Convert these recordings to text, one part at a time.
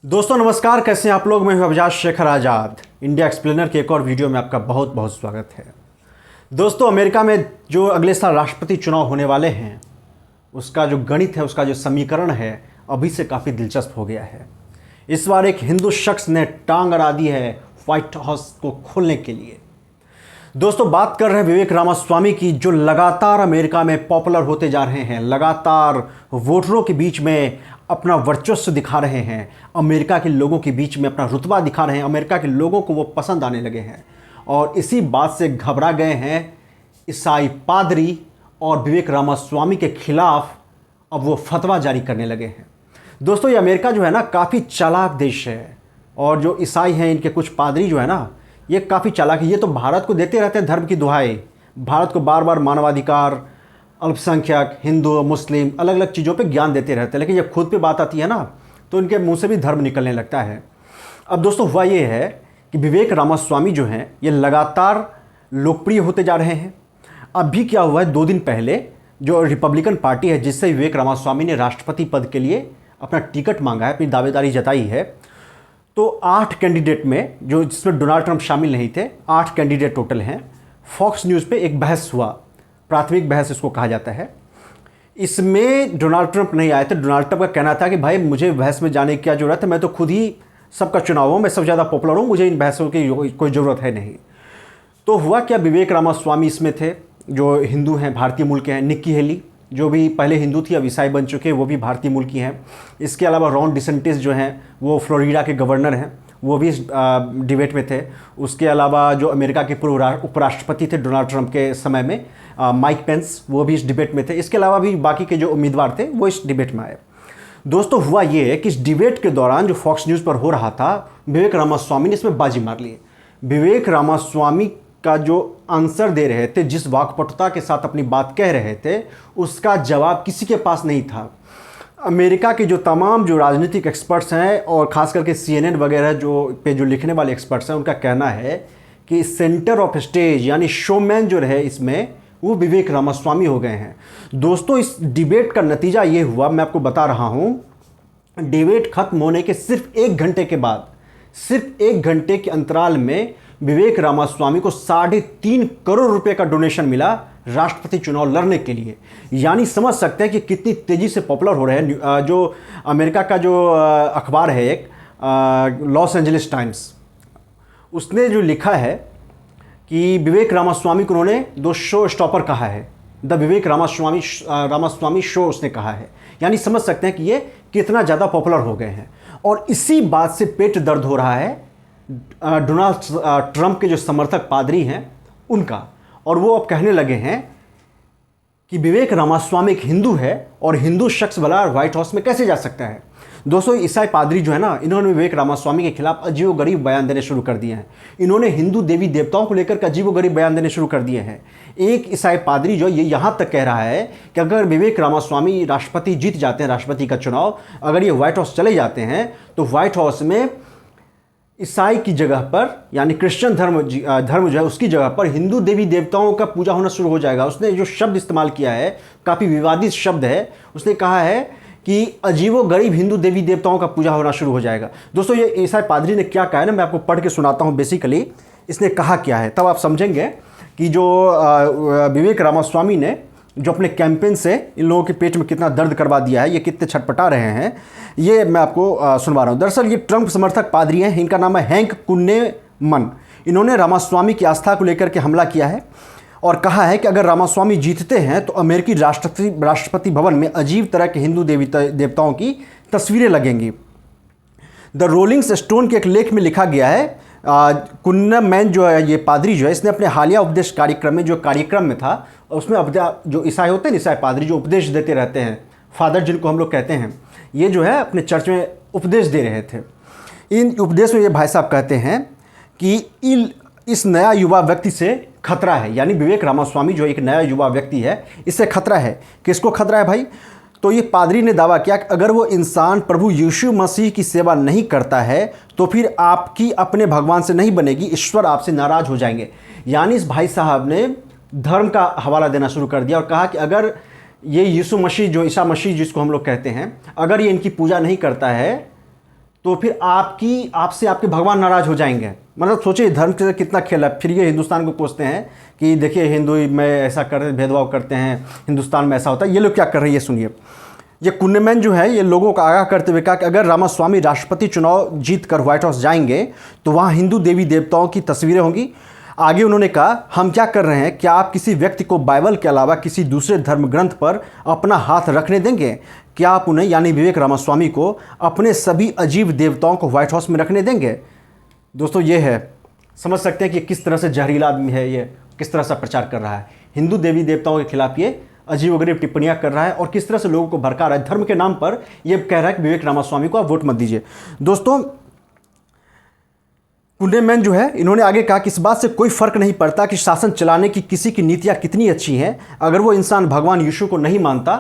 दोस्तों नमस्कार, कैसे हैं आप लोग। मैं हूं अभिजात शेखर आज़ाद। इंडिया एक्सप्लेनर के एक और वीडियो में आपका बहुत बहुत स्वागत है। दोस्तों अमेरिका में जो अगले साल राष्ट्रपति चुनाव होने वाले हैं, उसका जो गणित है, उसका जो समीकरण है, अभी से काफ़ी दिलचस्प हो गया है। इस बार एक हिंदू शख्स ने टांग अड़ा दी है व्हाइट हाउस को खोलने के लिए। दोस्तों बात कर रहे हैं विवेक रामास्वामी की, जो लगातार अमेरिका में पॉपुलर होते जा रहे हैं, लगातार वोटरों के बीच में अपना वर्चस्व दिखा रहे हैं, अमेरिका के लोगों के बीच में अपना रुतबा दिखा रहे हैं, अमेरिका के लोगों को वो पसंद आने लगे हैं। और इसी बात से घबरा गए हैं ईसाई पादरी और विवेक रामास्वामी के खिलाफ अब वो फतवा जारी करने लगे हैं। दोस्तों ये अमेरिका जो है ना, काफ़ी चालाक देश है। और जो ईसाई हैं, इनके कुछ पादरी जो है ना, ये काफ़ी चालाक है। ये तो भारत को देते रहते हैं धर्म की दुहाई, भारत को बार बार मानवाधिकार, अल्पसंख्यक, हिंदू, मुस्लिम, अलग अलग चीज़ों पे ज्ञान देते रहते हैं, लेकिन जब खुद पे बात आती है ना, तो इनके मुंह से भी धर्म निकलने लगता है। अब दोस्तों हुआ ये है कि विवेक रामास्वामी जो हैं, ये लगातार लोकप्रिय होते जा रहे हैं। अब भी क्या हुआ है, 2 दिन पहले जो रिपब्लिकन पार्टी है, जिससे विवेक रामास्वामी ने राष्ट्रपति पद के लिए अपना टिकट मांगा है, अपनी दावेदारी जताई है, तो 8 कैंडिडेट में, जो जिसमें डोनाल्ड ट्रंप शामिल नहीं थे, 8 कैंडिडेट टोटल हैं। फॉक्स न्यूज़ पे एक बहस हुआ, प्राथमिक बहस इसको कहा जाता है। इसमें डोनाल्ड ट्रंप नहीं आए थे। डोनाल्ड ट्रंप का कहना था कि भाई मुझे बहस में जाने की क्या ज़रूरत है, मैं तो खुद ही सबका चुनाव हूँ, मैं सबसे ज़्यादा पॉपुलर हूँ, मुझे इन बहसों की कोई ज़रूरत है नहीं। तो हुआ क्या, विवेक रामास्वामी इसमें थे, जो हिंदू हैं, भारतीय मूल के हैं। निक्की हेली जो भी पहले हिंदू थी, अब ईसाई बन चुके हैं, वो भी भारतीय मूल की हैं। इसके अलावा रॉन डिसेंटिस जो हैं, वो फ्लोरिडा के गवर्नर हैं, वो भी इस डिबेट में थे। उसके अलावा जो अमेरिका के पूर्व उपराष्ट्रपति थे डोनाल्ड ट्रंप के समय में, माइक पेंस, वो भी इस डिबेट में थे। इसके अलावा भी बाकी के जो उम्मीदवार थे वो इस डिबेट में आए। दोस्तों हुआ ये कि इस डिबेट के दौरान जो फॉक्स न्यूज़ पर हो रहा था, विवेक रामास्वामी ने इसमें बाजी मार ली। विवेक रामास्वामी का जो आंसर दे रहे थे, जिस वाकपटुता के साथ अपनी बात कह रहे थे, उसका जवाब किसी के पास नहीं था। अमेरिका के जो तमाम जो राजनीतिक एक्सपर्ट्स हैं, और ख़ास करके CNN वगैरह जो लिखने वाले एक्सपर्ट्स हैं, उनका कहना है कि सेंटर ऑफ स्टेज यानी शोमैन जो रहे इसमें, वो विवेक रामास्वामी हो गए हैं। दोस्तों इस डिबेट का नतीजा ये हुआ, मैं आपको बता रहा हूँ। डिबेट खत्म होने के सिर्फ 1 घंटे के बाद, सिर्फ 1 घंटे के अंतराल में विवेक रामास्वामी को 3.5 करोड़ रुपए का डोनेशन मिला राष्ट्रपति चुनाव लड़ने के लिए। यानी समझ सकते हैं कि कितनी तेज़ी से पॉपुलर हो रहे हैं। जो अमेरिका का जो अखबार है एक, लॉस एंजलिस टाइम्स, उसने जो लिखा है कि विवेक रामास्वामी को उन्होंने 2 शो स्टॉपर कहा है, द विवेक रामास्वामी शो उसने कहा है। यानी समझ सकते हैं कि ये कितना ज़्यादा पॉपुलर हो गए हैं। और इसी बात से पेट दर्द हो रहा है डोनाल्ड ट्रंप के जो समर्थक पादरी हैं उनका। और वो अब कहने लगे हैं कि विवेक रामास्वामी एक हिंदू है, और हिंदू शख्स भला व्हाइट हाउस में कैसे जा सकता है। दोस्तों ईसाई पादरी जो है ना, इन्होंने विवेक रामास्वामी के खिलाफ अजीबोगरीब बयान देने शुरू कर दिए हैं। इन्होंने हिंदू देवी देवताओं को लेकर अजीबोगरीब बयान देने शुरू कर दिए हैं। एक ईसाई पादरी जो ये यहाँ तक कह रहा है कि अगर विवेक रामास्वामी राष्ट्रपति जीत जाते हैं, राष्ट्रपति का चुनाव, अगर ये व्हाइट हाउस चले जाते हैं, तो व्हाइट हाउस में ईसाई की जगह पर, यानी क्रिश्चियन धर्म जो है उसकी जगह पर हिंदू देवी देवताओं का पूजा होना शुरू हो जाएगा। उसने जो शब्द इस्तेमाल किया है, काफ़ी विवादित शब्द है। उसने कहा है कि अजीबोगरीब हिंदू देवी देवताओं का पूजा होना शुरू हो जाएगा। दोस्तों ये ईसाई पादरी ने क्या कहा है ना, मैं आपको पढ़ के सुनाता हूँ। बेसिकली इसने कहा क्या है, तब आप समझेंगे कि जो विवेक रामास्वामी ने जो अपने कैंपेन से इन लोगों के पेट में कितना दर्द करवा दिया है, ये कितने छटपटा रहे हैं, ये मैं आपको सुनवा रहा हूँ। दरअसल ये ट्रंप समर्थक पादरी हैं, इनका नाम है हैंक कुन्नेमन। इन्होंने रामास्वामी की आस्था को लेकर के हमला किया है और कहा है कि अगर रामास्वामी जीतते हैं तो अमेरिकी राष्ट्रपति भवन में अजीब तरह के हिंदू देवताओं की तस्वीरें लगेंगी। द रोलिंग स्टोन के एक लेख में लिखा गया है, कुन्नेमैन जो है, ये पादरी जो है, इसने अपने हालिया उपदेश कार्यक्रम में, जो कार्यक्रम में था, उसमें जो ईसाई होते हैं, ईसाई पादरी जो उपदेश देते रहते हैं, फादर जिनको हम लोग कहते हैं, ये जो है अपने चर्च में उपदेश दे रहे थे। इन उपदेश में ये भाई साहब कहते हैं कि इस नया युवा व्यक्ति से खतरा है। यानी विवेक रामास्वामी जो एक नया युवा व्यक्ति है, इससे खतरा है। किसको खतरा है भाई? तो ये पादरी ने दावा किया कि अगर वो इंसान प्रभु यीशु मसीह की सेवा नहीं करता है तो फिर आपकी अपने भगवान से नहीं बनेगी, ईश्वर आपसे नाराज़ हो जाएंगे। यानी इस भाई साहब ने धर्म का हवाला देना शुरू कर दिया और कहा कि अगर ये यीशु मसीह, जो ईसा मसीह जिसको हम लोग कहते हैं, अगर ये इनकी पूजा नहीं करता है तो फिर आपसे आपके भगवान नाराज़ हो जाएंगे। मतलब सोचिए धर्म से कितना खेल है। फिर ये हिंदुस्तान को कोसते हैं कि देखिए हिंदू में ऐसा कर भेदभाव करते हैं, हिंदुस्तान में ऐसा होता है। ये लोग क्या कर रहे हैं ये सुनिए। ये कुन्नेमैन जो है ये लोगों को आगाह करते हुए कहा कि अगर रामास्वामी राष्ट्रपति चुनाव जीत कर व्हाइट हाउस जाएंगे तो वहाँ हिंदू देवी देवताओं की तस्वीरें होंगी। आगे उन्होंने कहा, हम क्या कर रहे हैं, क्या आप किसी व्यक्ति को बाइबल के अलावा किसी दूसरे धर्म ग्रंथ पर अपना हाथ रखने देंगे? क्या आप उन्हें यानी विवेक रामास्वामी को अपने सभी अजीब देवताओं को व्हाइट हाउस में रखने देंगे? दोस्तों ये है, समझ सकते हैं कि किस तरह से जहरीला आदमी है, ये किस तरह से प्रचार कर रहा है। हिंदू देवी देवताओं के खिलाफ ये अजीबोगरीब टिप्पणियां कर रहा है और किस तरह से लोगों को भड़का रहा है। धर्म के नाम पर ये कह रहा है कि विवेक रामास्वामी को आप वोट मत दीजिए। दोस्तों कुन्नेमैन जो है इन्होंने आगे कहा कि इस बात से कोई फर्क नहीं पड़ता कि शासन चलाने की किसी की नीतियां कितनी अच्छी हैं, अगर वो इंसान भगवान यीशु को नहीं मानता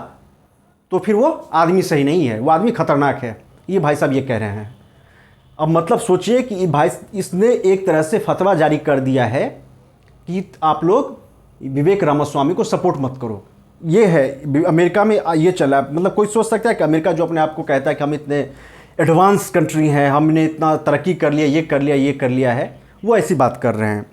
तो फिर वो आदमी सही नहीं है, वो आदमी खतरनाक है। ये भाई साहब ये कह रहे हैं। अब मतलब सोचिए कि भाई इसने एक तरह से फतवा जारी कर दिया है कि आप लोग विवेक रामास्वामी को सपोर्ट मत करो। ये है अमेरिका में ये चला। मतलब कोई सोच सकता है कि अमेरिका जो अपने आप को कहता है कि हम इतने एडवांस कंट्री हैं, हमने इतना तरक्की कर लिया, ये कर लिया, ये कर लिया है, वो ऐसी बात कर रहे हैं।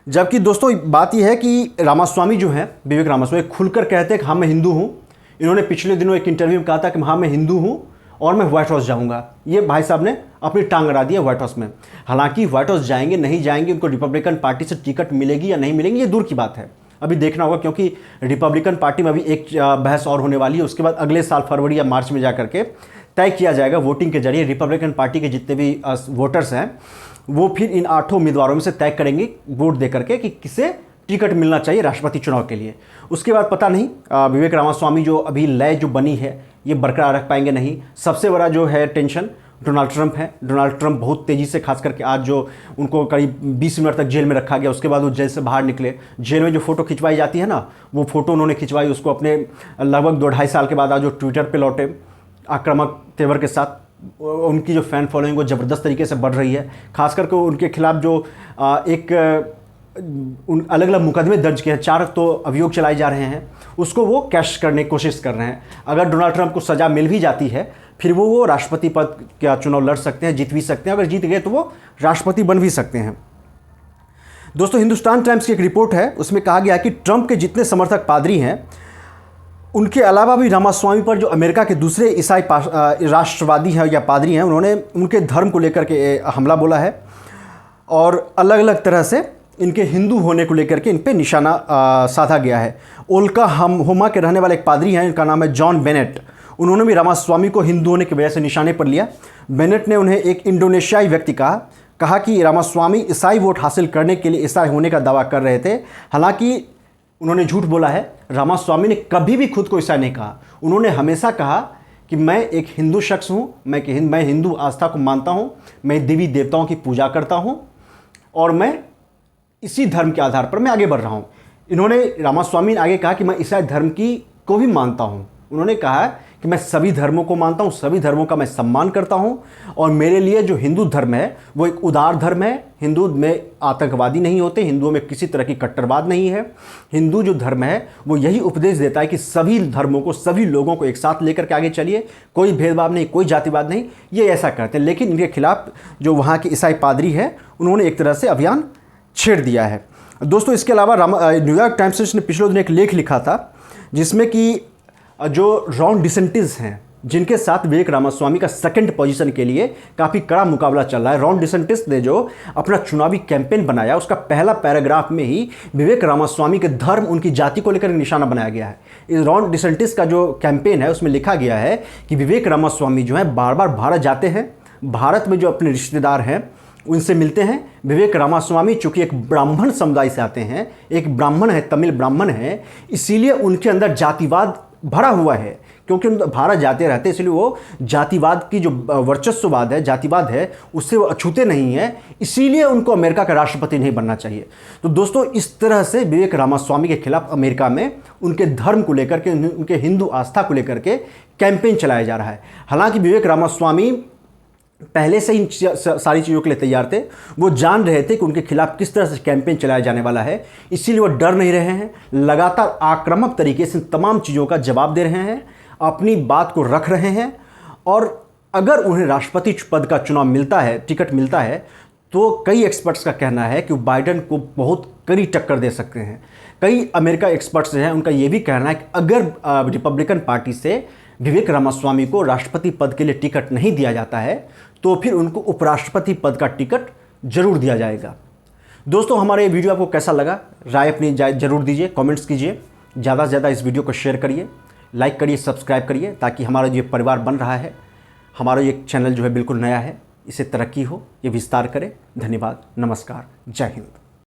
जबकि दोस्तों बात यह है कि रामास्वामी जो है, विवेक रामास्वामी खुलकर कहते हैं कि हाँ मैं हिंदू हूँ। इन्होंने पिछले दिनों एक इंटरव्यू में कहा था कि हाँ मैं हिंदू हूँ और मैं व्हाइट हाउस जाऊँगा। ये भाई साहब ने अपनी टांग अड़ा दी है व्हाइट हाउस में। हालांकि व्हाइट हाउस जाएंगे नहीं जाएंगे, उनको रिपब्लिकन पार्टी से टिकट मिलेगी या नहीं मिलेगी ये दूर की बात है, अभी देखना होगा। क्योंकि रिपब्लिकन पार्टी में अभी एक बहस और होने वाली है। उसके बाद अगले साल फरवरी या मार्च में जा करके तय किया जाएगा वोटिंग के जरिए। रिपब्लिकन पार्टी के जितने भी वोटर्स हैं वो फिर इन 8 उम्मीदवारों में से तय करेंगे वोट दे करके कि किसे टिकट मिलना चाहिए राष्ट्रपति चुनाव के लिए। उसके बाद पता नहीं विवेक रामास्वामी जो अभी लय जो बनी है ये बरकरार रख पाएंगे नहीं। सबसे बड़ा जो है टेंशन डोनाल्ड ट्रंप है। डोनाल्ड ट्रंप बहुत तेज़ी से, खास करके आज जो उनको करीब 20 मिनट तक जेल में रखा गया, उसके बाद वो जेल से बाहर निकले। जेल में जो फ़ोटो खिंचवाई जाती है ना, वो फ़ोटो उन्होंने खिंचवाई उसको अपने लगभग 2-2.5 साल के बाद आज जो ट्विटर पे लौटे आक्रामक तेवर के साथ। उनकी जो फ़ैन फॉलोइंग वो ज़बरदस्त तरीके से बढ़ रही है। खास करके उनके खिलाफ जो अलग अलग मुकदमे दर्ज किए हैं, 4 तो अभियोग चलाए जा रहे हैं, उसको वो कैश करने की कोशिश कर रहे हैं। अगर डोनाल्ड ट्रंप को सज़ा मिल भी जाती है फिर वो राष्ट्रपति पद का चुनाव लड़ सकते हैं, जीत भी सकते हैं। अगर जीत गए तो वो राष्ट्रपति बन भी सकते हैं। दोस्तों हिंदुस्तान टाइम्स की एक रिपोर्ट है, उसमें कहा गया कि ट्रंप के जितने समर्थक पादरी हैं उनके अलावा भी रामास्वामी पर जो अमेरिका के दूसरे ईसाई राष्ट्रवादी हैं या पादरी हैं, उन्होंने उनके धर्म को लेकर के हमला बोला है और अलग अलग तरह से इनके हिंदू होने को लेकर के इन पे निशाना साधा गया है। ओक्लाहोमा के रहने वाले एक पादरी हैं, इनका नाम है जॉन बेनेट। उन्होंने भी रामास्वामी को हिंदू होने की वजह से निशाने पर लिया। बेनेट ने उन्हें एक इंडोनेशियाई व्यक्ति कहा कि रामास्वामी ईसाई वोट हासिल करने के लिए ईसाई होने का दावा कर रहे थे। हालांकि उन्होंने झूठ बोला है। रामास्वामी ने कभी भी खुद को ईसाई नहीं कहा। उन्होंने हमेशा कहा कि मैं एक हिंदू शख्स हूँ, मैं हिंदू आस्था को मानता हूँ, मैं देवी देवताओं की पूजा करता हूँ और मैं इसी धर्म के आधार पर मैं आगे बढ़ रहा हूँ। इन्होंने रामास्वामी ने आगे कहा कि मैं ईसाई धर्म को भी मानता हूँ। उन्होंने कहा कि मैं सभी धर्मों को मानता हूँ, सभी धर्मों का मैं सम्मान करता हूँ और मेरे लिए जो हिंदू धर्म है वो एक उदार धर्म है। हिंदू में आतंकवादी नहीं होते, हिंदुओं में किसी तरह की कट्टरवाद नहीं है। हिंदू जो धर्म है वो यही उपदेश देता है कि सभी धर्मों को, सभी लोगों को एक साथ लेकर के आगे चलिए, कोई भेदभाव नहीं, कोई जातिवाद नहीं। ये ऐसा करते हैं। लेकिन इनके खिलाफ जो वहाँ के ईसाई पादरी है उन्होंने एक तरह से अभियान छेड़ दिया है। दोस्तों इसके अलावा न्यूयॉर्क टाइम्स ने पिछले दिन एक लेख लिखा था जिसमें कि जो रॉन डिसेंटिस हैं, जिनके साथ विवेक रामास्वामी का सेकंड पोजीशन के लिए काफ़ी कड़ा मुकाबला चल रहा है। रॉन डिसेंटिस ने जो अपना चुनावी कैंपेन बनाया उसका पहला पैराग्राफ में ही विवेक रामास्वामी के धर्म, उनकी जाति को लेकर निशाना बनाया गया है। इस रॉन डिसेंटिस का जो कैंपेन है उसमें लिखा गया है कि विवेक रामास्वामी जो है बार बार भारत जाते हैं, भारत में जो अपने रिश्तेदार हैं उनसे मिलते हैं। विवेक रामास्वामी चूँकि एक ब्राह्मण समुदाय से आते हैं, एक ब्राह्मण है, तमिल ब्राह्मण है, इसीलिए उनके अंदर जातिवाद भरा हुआ है। क्योंकि भारत जाते रहते इसलिए वो जातिवाद की जो वर्चस्ववाद है, जातिवाद है, उससे वो अछूते नहीं है, इसीलिए उनको अमेरिका का राष्ट्रपति नहीं बनना चाहिए। तो दोस्तों इस तरह से विवेक रामास्वामी के खिलाफ अमेरिका में उनके धर्म को लेकर के, उनके हिंदू आस्था को लेकर के कैंपेन चलाया जा रहा है। हालांकि विवेक रामास्वामी पहले से ही सारी चीज़ों के लिए तैयार थे। वो जान रहे थे कि उनके खिलाफ किस तरह से कैंपेन चलाया जाने वाला है, इसीलिए वो डर नहीं रहे हैं। लगातार आक्रामक तरीके से तमाम चीज़ों का जवाब दे रहे हैं, अपनी बात को रख रहे हैं और अगर उन्हें राष्ट्रपति पद का चुनाव मिलता है, टिकट मिलता है, तो कई एक्सपर्ट्स का कहना है कि बाइडेन को बहुत कड़ी टक्कर दे सकते हैं। कई अमेरिका एक्सपर्ट्स जो हैं उनका ये भी कहना है कि अगर रिपब्लिकन पार्टी से विवेक रामास्वामी को राष्ट्रपति पद के लिए टिकट नहीं दिया जाता है तो फिर उनको उपराष्ट्रपति पद का टिकट जरूर दिया जाएगा। दोस्तों, हमारा ये वीडियो आपको कैसा लगा, राय अपनी जरूर दीजिए, कमेंट्स कीजिए, ज़्यादा से ज़्यादा इस वीडियो को शेयर करिए, लाइक करिए, सब्सक्राइब करिए, ताकि हमारा जो परिवार बन रहा है, हमारा ये चैनल जो है बिल्कुल नया है, इसे तरक्की हो, ये विस्तार करे। धन्यवाद, नमस्कार, जय हिंद।